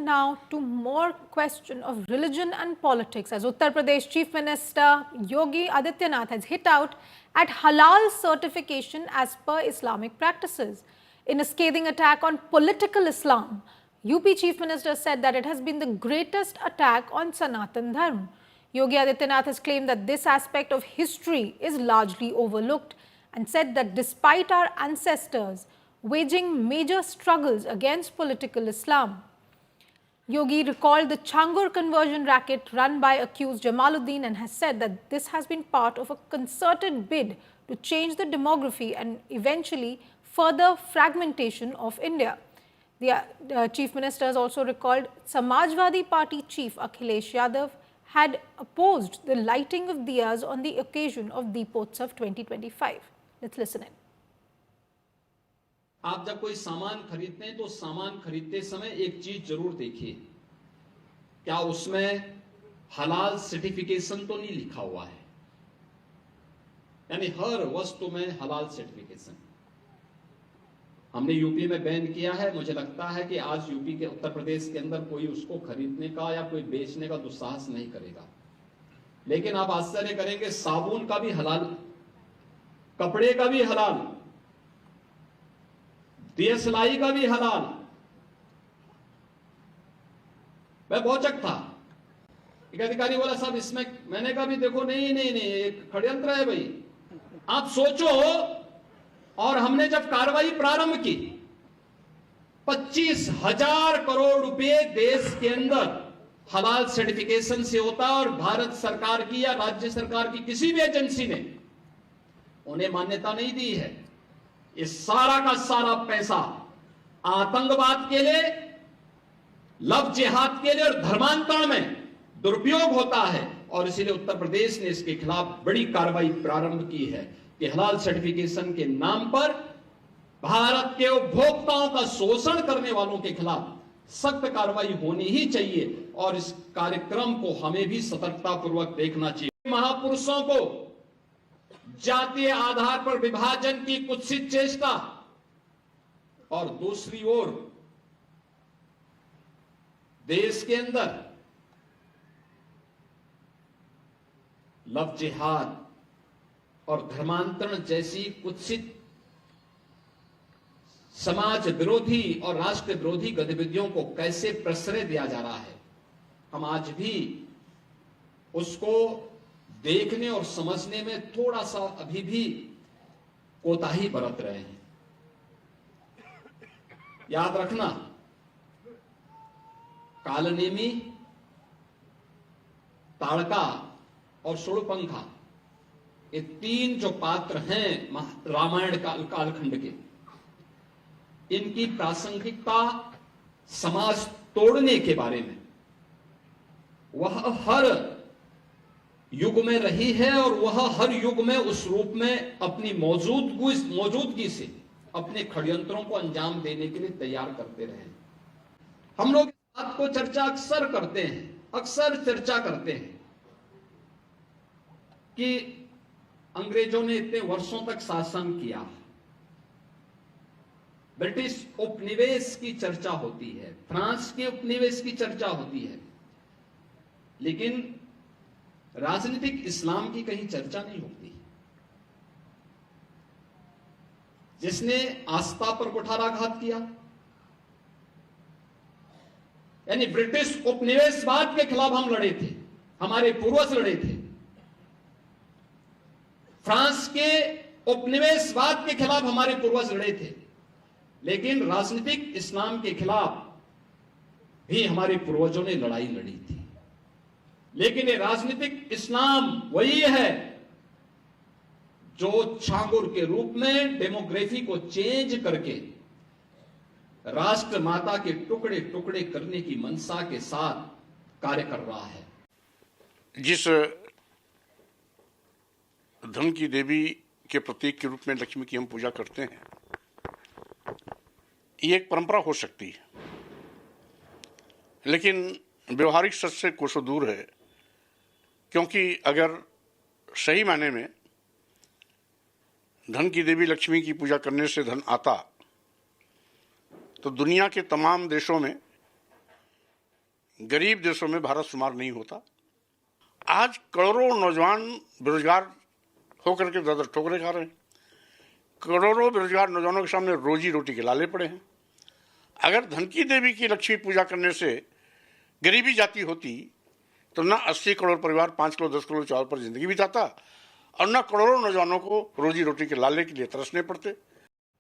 now to more question of religion and politics, as Uttar Pradesh Chief Minister Yogi Adityanath has hit out at halal certification as per Islamic practices. In a scathing attack on political Islam, UP Chief Minister said that it has been the greatest attack on Sanatan Dharma. Yogi Adityanath has claimed that this aspect of history is largely overlooked and said that despite our ancestors waging major struggles against political Islam, Yogi recalled the Changur conversion racket run by accused Jamaluddin and has said that this has been part of a concerted bid to change the demography and eventually further fragmentation of India. The Chief Minister has also recalled Samajwadi Party Chief Akhilesh Yadav had opposed the lighting of diyas on the occasion of Deepotsav 2025. Let's listen in. आप जब कोई सामान खरीदते हैं तो सामान खरीदते समय एक चीज जरूर देखिए, क्या उसमें हलाल सर्टिफिकेशन तो नहीं लिखा हुआ है। यानी हर वस्तु में हलाल सर्टिफिकेशन हमने यूपी में बैन किया है। मुझे लगता है कि आज यूपी के उत्तर प्रदेश के अंदर कोई उसको खरीदने का या कोई बेचने का दुस्साहस नहीं करेगा। लेकिन आप आश्चर्य करेंगे, साबुन का भी हलाल, कपड़े का भी हलाल, दिया सिलाई का भी हलाल। मैं पहुंचक था, एक अधिकारी बोला साहब इसमें, मैंने कहा भी देखो नहीं नहीं नहीं एक षड्यंत्र है भाई, आप सोचो। और हमने जब कार्रवाई प्रारंभ की, 25,000 करोड़ रुपए देश के अंदर हलाल सर्टिफिकेशन से होता है और भारत सरकार की या राज्य सरकार की किसी भी एजेंसी ने उन्हें मान्यता नहीं दी है। इस सारा का सारा पैसा आतंकवाद के लिए, लव जिहाद के लिए और धर्मांतरण में दुरुपयोग होता है और इसीलिए उत्तर प्रदेश ने इसके खिलाफ बड़ी कार्रवाई प्रारंभ की है कि हलाल सर्टिफिकेशन के नाम पर भारत के उपभोक्ताओं का शोषण करने वालों के खिलाफ सख्त कार्रवाई होनी ही चाहिए और इस कार्यक्रम को हमें भी सतर्कतापूर्वक देखना चाहिए। महापुरुषों को जातीय आधार पर विभाजन की कुत्सित चेष्टा और दूसरी ओर देश के अंदर लव जिहाद और धर्मांतरण जैसी कुत्सित समाज विरोधी और राष्ट्र विरोधी गतिविधियों को कैसे प्रश्रय दिया जा रहा है, हम आज भी उसको देखने और समझने में थोड़ा सा अभी भी कोताही बरत रहे हैं। याद रखना, कालनेमी, ताड़का और सुड़पंखा, ये तीन जो पात्र हैं रामायण कालखंड के, इनकी प्रासंगिकता समाज तोड़ने के बारे में वह हर युग में रही है और वह हर युग में उस रूप में अपनी मौजूदगी से अपने षड्यंत्रों को अंजाम देने के लिए तैयार करते रहे। हम लोग इस बात को अक्सर चर्चा करते हैं कि अंग्रेजों ने इतने वर्षों तक शासन किया, ब्रिटिश उपनिवेश की चर्चा होती है, फ्रांस के उपनिवेश की चर्चा होती है, लेकिन राजनीतिक इस्लाम की कहीं चर्चा नहीं होती। जिसने आस्था पर कुठाराघात किया, यानी ब्रिटिश उपनिवेशवाद के खिलाफ हम लड़े थे, हमारे पूर्वज लड़े थे। फ्रांस के उपनिवेशवाद के खिलाफ हमारे पूर्वज लड़े थे, लेकिन राजनीतिक इस्लाम के खिलाफ भी हमारे पूर्वजों ने लड़ाई लड़ी थी। लेकिन ये राजनीतिक इस्लाम वही है जो छांगुर के रूप में डेमोग्राफी को चेंज करके राष्ट्र माता के टुकड़े टुकड़े करने की मंशा के साथ कार्य कर रहा है। जिस धन की देवी के प्रतीक के रूप में लक्ष्मी की हम पूजा करते हैं, ये एक परंपरा हो सकती है, लेकिन व्यवहारिक सच से कोसों दूर है। क्योंकि अगर सही मायने में धन की देवी लक्ष्मी की पूजा करने से धन आता, तो दुनिया के तमाम देशों में गरीब देशों में भारत शुमार नहीं होता। आज करोड़ों नौजवान बेरोजगार होकर के दर ठोकरे खा रहे हैं। करोड़ों बेरोजगार नौजवानों के सामने रोजी रोटी के लाले पड़े हैं। अगर धन की देवी की लक्ष्मी पूजा करने से गरीबी जाती होती तो ना 80 करोड़ परिवार 5 किलो 10 किलो चावल पर जिंदगी बिताता और ना करोड़ों नौजवानों को रोजी रोटी के लाले के लिए तरसने पड़ते।